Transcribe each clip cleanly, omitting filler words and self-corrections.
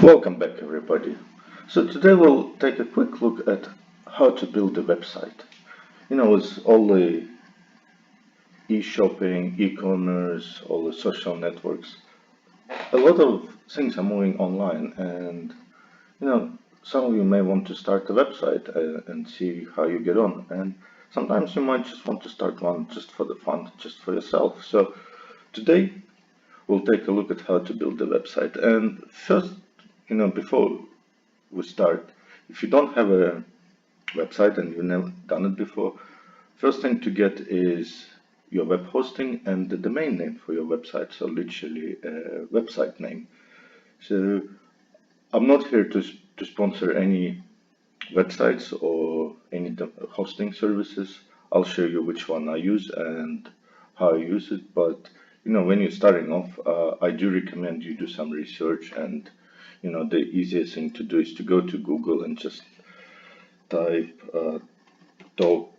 Welcome back, everybody. So today we'll take a quick look at how to build a website. With all the e-shopping, e-commerce, all the social networks, a lot of things are moving online, and some of you may want to start a website and see how you get on, and sometimes you might just want to start one just for the fun, just for yourself. So today we'll take a look at how to build a website. And first, before we start, if you don't have a website and you've never done it before, first thing to get is your web hosting and the domain name for your website. So literally a website name. So I'm not here to sponsor any websites or any hosting services. I'll show you which one I use and how I use it. But when you're starting off, I do recommend you do some research. And the easiest thing to do is to go to Google and just type top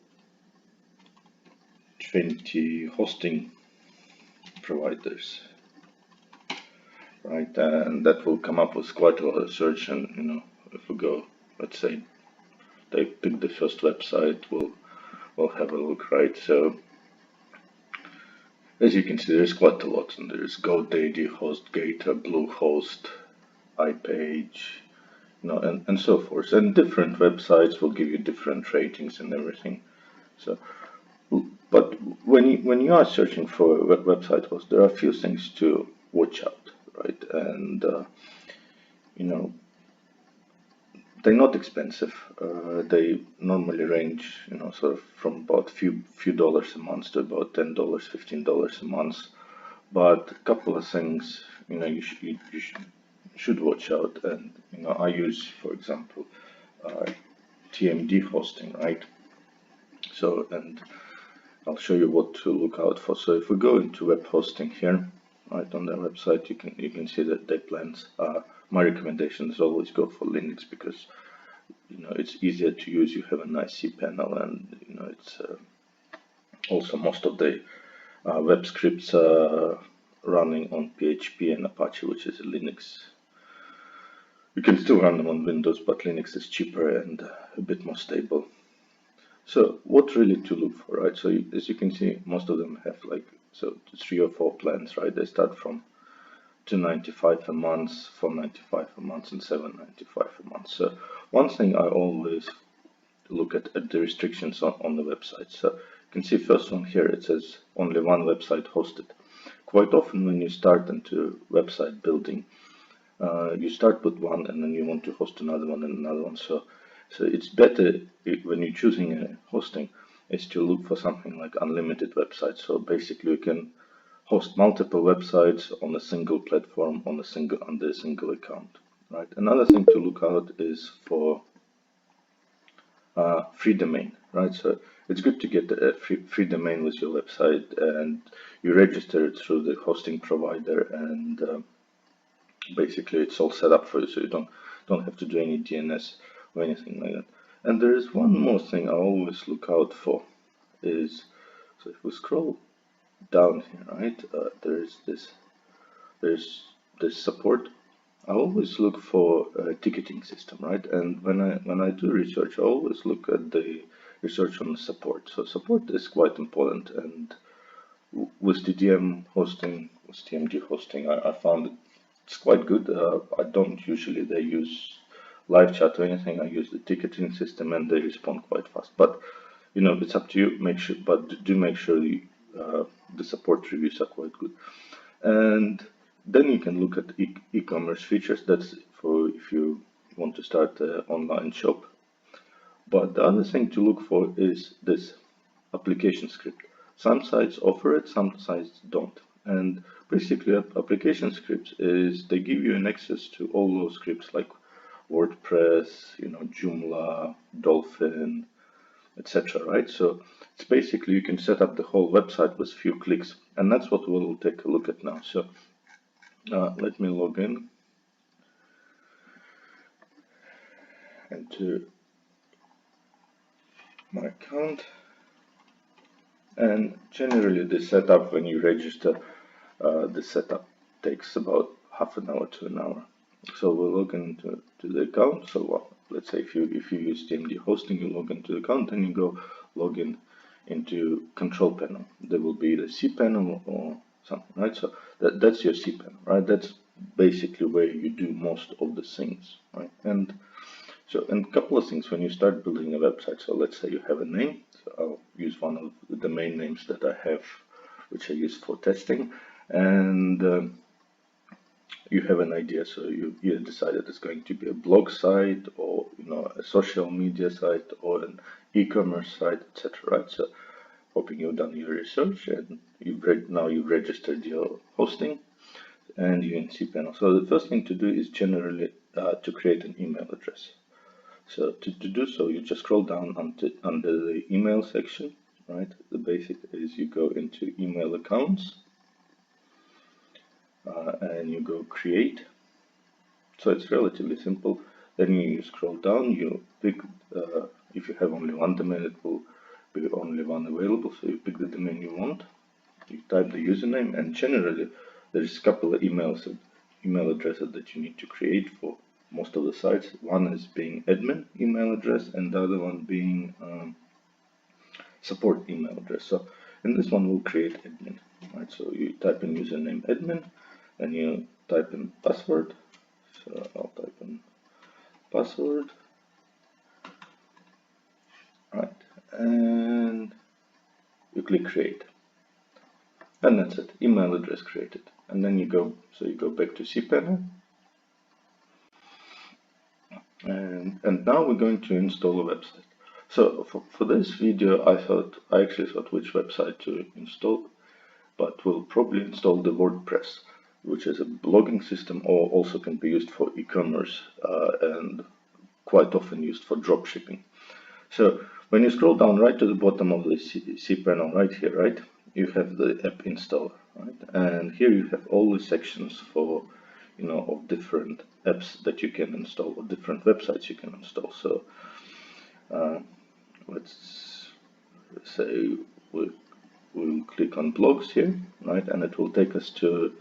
20 hosting providers, right? And that will come up with quite a lot of search. And if we go, let's say they pick the first website, we'll have a look, right? So as you can see, there's quite a lot, and there's GoDaddy, HostGator, Bluehost, iPage, and so forth. And different websites will give you different ratings and everything. So, but when you are searching for a website host, there are a few things to watch out, right? And they're not expensive. They normally range, sort of from about few dollars a month to about $10, $15 a month. But a couple of things, you should watch out. And I use, for example, TMD hosting, right? So, and I'll show you what to look out for. So if we go into web hosting here, right on their website, you can see that their plans. My recommendation is always go for Linux because it's easier to use. You have a nice cPanel, and it's also most of the web scripts are running on PHP and Apache, which is a Linux. You can still run them on Windows, but Linux is cheaper and a bit more stable. So what really to look for, right? So as you can see, most of them have like 3 or 4 plans, right? They start from $2.95 a month, $4.95 a month, and $7.95 a month. So one thing I always look at the restrictions on the website. So you can see first one here, it says only one website hosted. Quite often when you start into website building, you start with one and then you want to host another one and another one. So it's better when you're choosing a hosting is to look for something like unlimited websites. So basically you can host multiple websites on a single platform under a single account, right? Another thing to look out is for free domain, right? So it's good to get a free domain with your website, and you register it through the hosting provider, and basically it's all set up for you, so you don't have to do any DNS or anything like that. And there is one more thing I always look out for is, so if we scroll down here, right, there's this support. I always look for a ticketing system, right? And when I do research, I always look at the research on support. So support is quite important, and with TDM hosting, with TMD hosting, I found it's quite good. I don't usually they use live chat or anything. I use the ticketing system, and they respond quite fast. But it's up to you. Do make sure the support reviews are quite good. And then you can look at e-commerce features. That's for if you want to start an online shop. But the other thing to look for is this application script. Some sites offer it, some sites don't. And basically, application scripts is they give you an access to all those scripts like WordPress, Joomla, Dolphin, etc. Right? So it's basically you can set up the whole website with few clicks, and that's what we'll take a look at now. So let me log in into my account. And generally the setup, when you register, the setup takes about half an hour to an hour. So we'll log into the account. So let's say if you use TMD hosting, you log into the account, then you go log in into control panel. There will be the cPanel or something, right? So that's your cPanel, right? That's basically where you do most of the things, right? And a couple of things when you start building a website. So let's say you have a name. So I'll use one of the domain names that I have, which I use for testing, and you have an idea. So you either decided it's going to be a blog site, or a social media site, or an e-commerce site, etc. Right? So hoping you've done your research and you've registered your hosting and you're in cPanel. So the first thing to do is generally to create an email address. So to do so, you just scroll down under the email section, right? The basic is you go into email accounts and you go create. So it's relatively simple. Then you scroll down, you pick, if you have only one domain, it will be only one available. So you pick the domain you want, you type the username, and generally there's a couple of email addresses that you need to create for most of the sites. One is being admin email address, and the other one being support email address. So in this one, we'll create admin, right? So you type in username admin, and you type in password. So I'll type in password, right? And you click create, and that's it. Email address created, and then you go back to cPanel. And now we're going to install a website. So for this video, I actually thought which website to install, but we'll probably install the WordPress, which is a blogging system, or also can be used for e-commerce and quite often used for drop shipping. So when you scroll down right to the bottom of the cPanel right here, right, you have the app installer, right, and here you have all the sections for of different apps that you can install, or different websites you can install. So let's say we'll click on blogs here, right, and it will take us to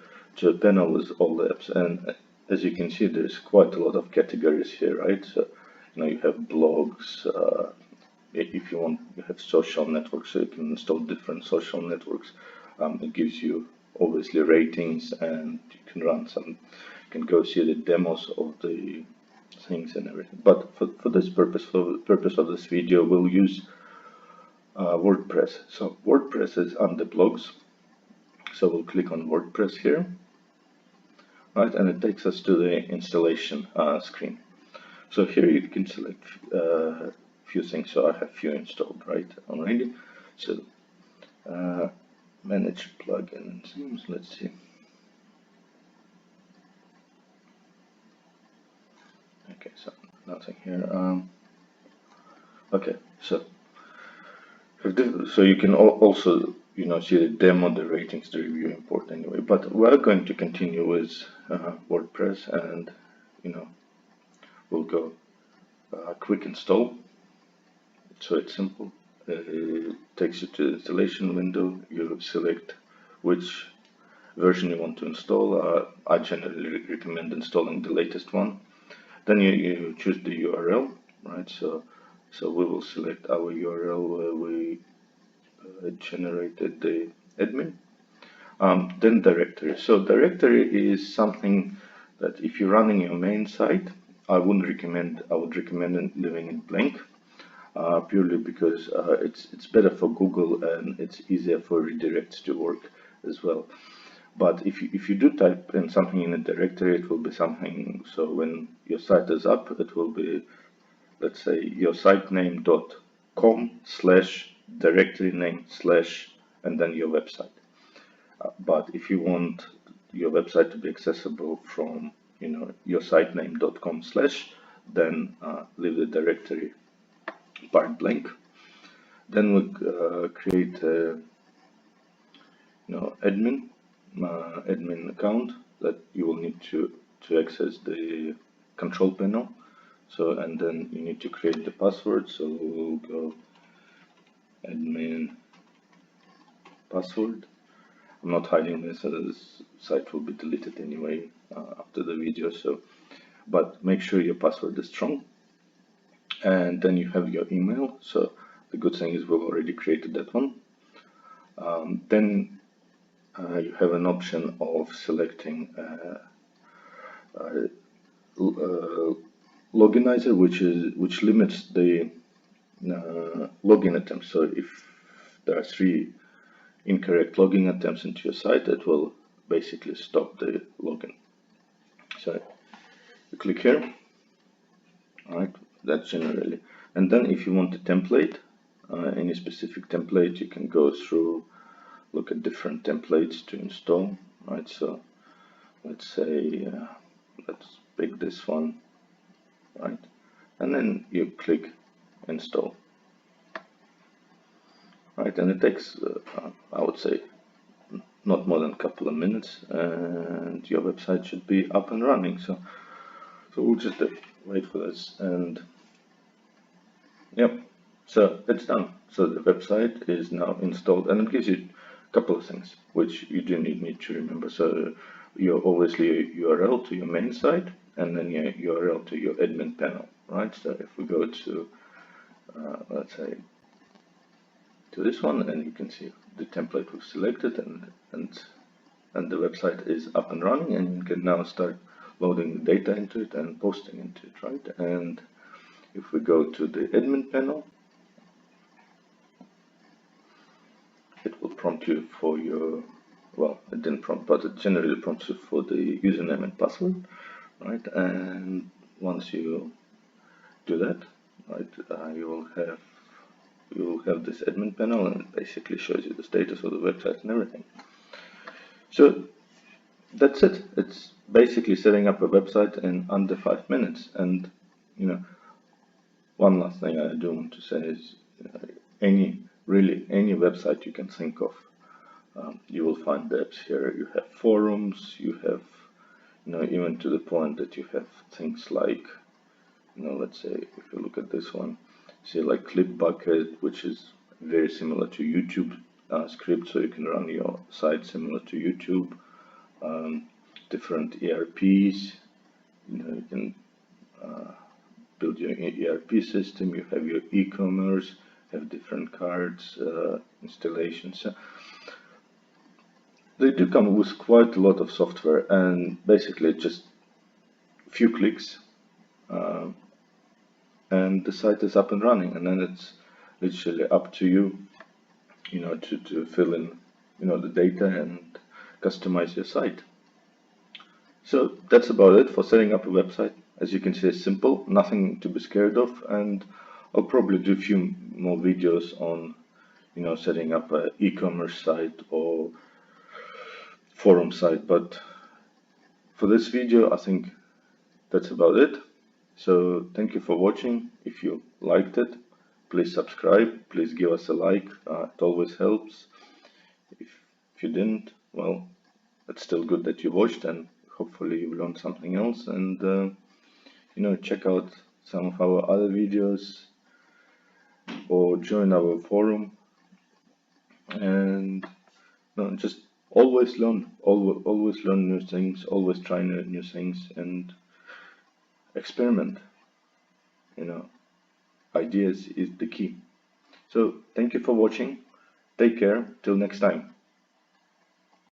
a panel with all the apps. And as you can see, there's quite a lot of categories here, right? So you have blogs. If you want, you have social networks, so you can install different social networks. It gives you obviously ratings, and you can run some. You can go see the demos of the things and everything. But for this purpose, for the purpose of this video, we'll use WordPress. So WordPress is under blogs. So we'll click on WordPress here, right, and it takes us to the installation screen. So here you can select few things. So I have few installed, right, already. So manage plugins. Let's see. Okay, so nothing here. Okay, so you can also see the demo, the ratings, the review import anyway. But we're going to continue with WordPress, and we'll go quick install. So it's simple. It takes you to the installation window. You select which version you want to install. I generally recommend installing the latest one. Then you choose the URL, right? So we will select our URL where we generated the admin. Then directory. So directory is something that if you're running your main site, I would recommend leaving it blank. Purely because it's better for Google, and it's easier for redirects to work as well. But if you do type in something in a directory, it will be something. So when your site is up, it will be, let's say, your site name.com/directory name/ and then your website. But if you want your website to be accessible from your site name.com/, then leave the directory part blank. Then we create a admin account that you will need to access the control panel. So, and then you need to create the password. So we'll go admin password. I'm not hiding this, so this site will be deleted anyway after the video. So but make sure your password is strong. And then you have your email. So the good thing is we've already created that one. Then you have an option of selecting loginizer, which limits the login attempts. So if there are 3 incorrect login attempts into your site, it will basically stop the login. So you click here. All right, that's generally. And then if you want a template, any specific template, you can go through, look at different templates to install. Right, so let's say let's pick this one, right, and then you click install. Right, and it takes I would say not more than a couple of minutes, and your website should be up and running. So we'll just wait for this, and yep, so it's done. So the website is now installed, and it gives you a couple of things which you do need to remember. So your obviously URL to your main site, and then your URL to your admin panel, right? So if we go to let's say to this one, and you can see the template was selected, and the website is up and running, and you can now start loading the data into it and posting into it, right? And if we go to the admin panel, it will prompt you for your, well, it didn't prompt, but it generally prompts you for the username and password, right? And once you do that, right, you will have this admin panel, and it basically shows you the status of the website and everything. So that's it. It's basically setting up a website in under 5 minutes. And one last thing I do want to say is any website you can think of, you will find the apps here. You have forums, you have even to the point that you have things like let's say if you look at this one, see like Clipbucket, which is very similar to YouTube script, so you can run your site similar to YouTube. Different ERPs, you can build your ERP system. You have your e-commerce, have different cards, installations. So they do come with quite a lot of software, and basically just a few clicks, and the site is up and running. And then it's literally up to you, to fill in, the data and customize your site. So that's about it for setting up a website. As you can see, it's simple, nothing to be scared of, and I'll probably do a few more videos on, setting up an e-commerce site or forum site. But for this video, I think that's about it. So thank you for watching. If you liked it, please subscribe, please give us a like, it always helps. If you didn't, well, it's still good that you watched, and hopefully you learned something else. And check out some of our other videos or join our forum, and just always learn, always learn new things, always try new things, and experiment. Ideas is the key. So thank you for watching. Take care. Till next time.